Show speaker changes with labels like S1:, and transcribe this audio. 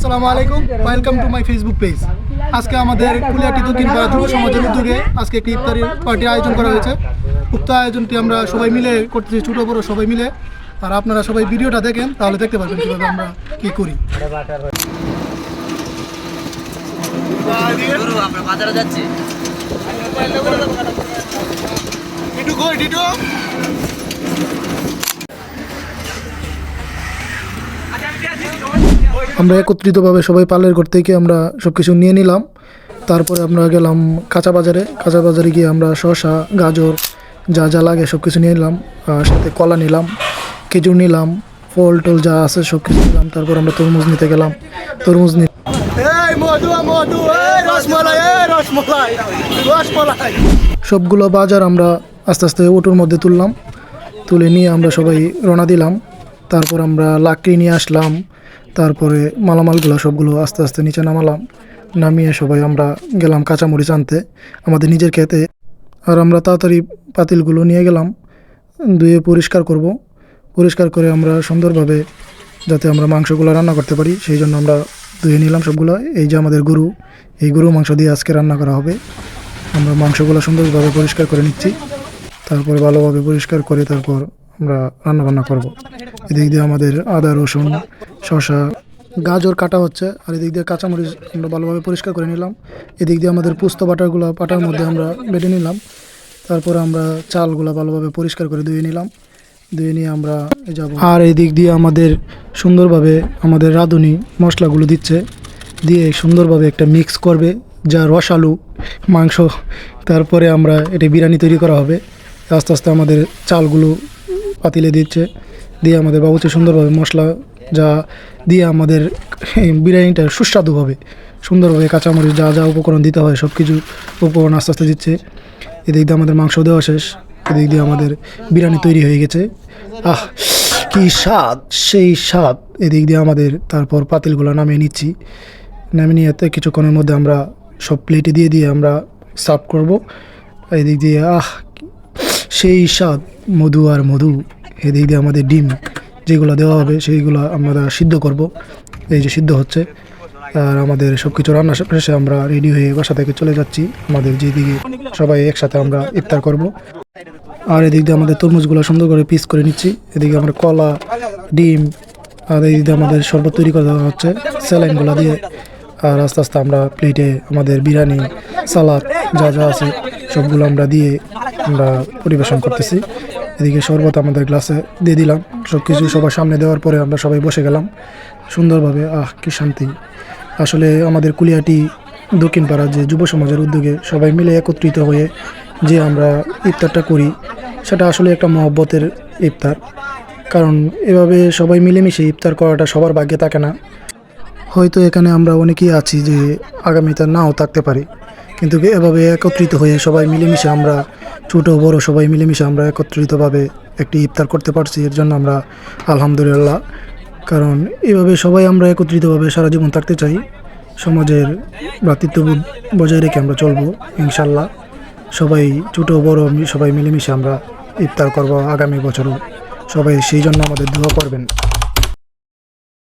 S1: আসসালামু আলাইকুম, welcome to my Facebook page. আজকে আমাদের কুলিয়াটি দক্ষিণপাড়া যুব সমাজের উদ্যোগে আজকে একটি ইফতারি পার্টির আয়োজন করা হয়েছে। উক্ত আয়োজনটি আমরা সবাই মিলে করতেছি, ছোটো বড়ো সবাই মিলে। আর আপনারা সবাই ভিডিওটা দেখেন, তাহলে দেখতে পারবেন কীভাবে আমরা কী করি। আমরা একত্রিতভাবে সবাই পালের ঘর থেকে আমরা সব কিছু নিয়ে নিলাম। তারপরে আমরা গেলাম কাঁচা বাজারে গিয়ে আমরা শসা, গাজর যা যা লাগে সব কিছু নিয়ে নিলাম। সাথে কলা নিলাম, খেজুর নিলাম, ফল টল যা আছে সব কিছু নিলাম। তারপর আমরা তরমুজ নিতে গেলাম, তরমুজ সবগুলো বাজার আমরা আস্তে আস্তে অটোর মধ্যে তুলে নিয়ে আমরা সবাই রওনা দিলাম। তারপর আমরা লাকড়ি নিয়ে আসলাম। তারপরে মালামালগুলো সবগুলো আস্তে আস্তে নিচে নামিয়ে সবাই আমরা গেলাম কাঁচামরিচ আনতে আমাদের নিজের খেতে। আর আমরা তাড়াতাড়ি পাতিলগুলো নিয়ে গেলাম, ধুয়ে পরিষ্কার করে আমরা সুন্দরভাবে যাতে আমরা মাংসগুলো রান্না করতে পারি সেই জন্য আমরা ধুয়ে নিলাম সবগুলো। এই যে আমাদের গরু, এই গরু মাংস দিয়ে আজকে রান্না করা হবে। আমরা মাংসগুলো সুন্দরভাবে পরিষ্কার করে নিচ্ছি, তারপর ভালোভাবে পরিষ্কার করে তারপর আমরা রান্নাবান্না করব। এদিক দিয়ে আমাদের আদা, রসুন, শসা, গাজর কাটা হচ্ছে। আর এদিক দিয়ে কাঁচামরিচ আমরা ভালোভাবে পরিষ্কার করে নিলাম। এদিক দিয়ে আমাদের পোস্ত পাটার মধ্যে আমরা বেটে নিলাম। তারপর আমরা চালগুলো ভালোভাবে পরিষ্কার করে ধুয়ে নিয়ে আমরা যাব। আর এদিক দিয়ে আমাদের সুন্দরভাবে আমাদের রাঁধুনি মশলাগুলো দিয়ে সুন্দরভাবে একটা মিক্স করবে, যা রসালো মাংস। তারপরে আমরা এটি বিরিয়ানি তৈরি করা হবে। আস্তে আস্তে আমাদের চালগুলো পাতিলে দিয়ে আমাদের বাবুচি সুন্দরভাবে মশলা যা দিয়ে আমাদের বিরিয়ানিটা সুস্বাদুভাবে সুন্দরভাবে কাঁচামরিচ যা যা উপকরণ দিতে হয় সব কিছু উপকরণ আস্তে আস্তে দিচ্ছে। এদিক দিয়ে আমাদের মাংস দেওয়া শেষ, এদিক দিয়ে আমাদের বিরিয়ানি তৈরি হয়ে গেছে। কি স্বাদ, সেই স্বাদ। এদিক দিয়ে আমাদের তারপর পাতিলগুলো নামিয়ে নিয়ে কিছুক্ষণের মধ্যে আমরা সব প্লেটে দিয়ে আমরা সার্ভ করব। এদিক দিয়ে সেই স্বাদ, মধু আর মধু। এদিক দিয়ে আমাদের ডিম যেগুলো দেওয়া হবে সেইগুলো আমরা সিদ্ধ করব। এই যে সিদ্ধ হচ্ছে। আর আমাদের সব কিছু রান্না শেষে আমরা রেডি হয়ে বাসা থেকে চলে যাচ্ছি আমাদের যেদিকে সবাই একসাথে আমরা ইফতার করব। আর এদিক দিয়ে আমাদের তরমুজগুলো সুন্দর করে পিস করে নিচ্ছি। এদিকে আমরা কলা, ডিম, আর এদিক দিয়ে আমাদের শরবত তৈরি করা হচ্ছে স্যালাইনগুলো দিয়ে। আর আস্তে আস্তে আমরা প্লেটে আমাদের বিরিয়ানি, সালাদ যা যা আছে সবগুলো আমরা দিয়ে আমরা পরিবেশন করতেছি। এদিকে শরবত আমাদের গ্লাসে দিয়ে দিলাম। সব কিছু সবার সামনে দেওয়ার পরে আমরা সবাই বসে গেলাম সুন্দরভাবে। কি শান্তি। আসলে আমাদের কুলিয়াটি দক্ষিণপাড়া যে যুব সমাজের উদ্যোগে সবাই মিলে একত্রিত হয়ে যে আমরা ইফতারটা করি, সেটা আসলে একটা মহব্বতের ইফতার। কারণ এভাবে সবাই মিলেমিশে ইফতার করাটা সবার ভাগ্যে থাকে না। হয়তো এখানে আমরা অনেকেই আছি যে আগামীতে নাও থাকতে পারি, কিন্তু এভাবে একত্রিত হয়ে সবাই মিলেমিশে আমরা ছোটো বড় সবাই মিলেমিশে আমরা একত্রিতভাবে একটি ইফতার করতে পারছি। এর জন্য আমরা আলহামদুলিল্লাহ। কারণ এভাবে সবাই আমরা একত্রিতভাবে সারা জীবন থাকতে চাই। সমাজের ভ্রাতৃত্ববোধ বজায় রেখে আমরা চলবো ইনশাল্লাহ। সবাই ছোটো বড় সবাই মিলেমিশে আমরা ইফতার করব আগামী বছরও। সবাই সেই জন্য আমাদের দোয়া করবেন।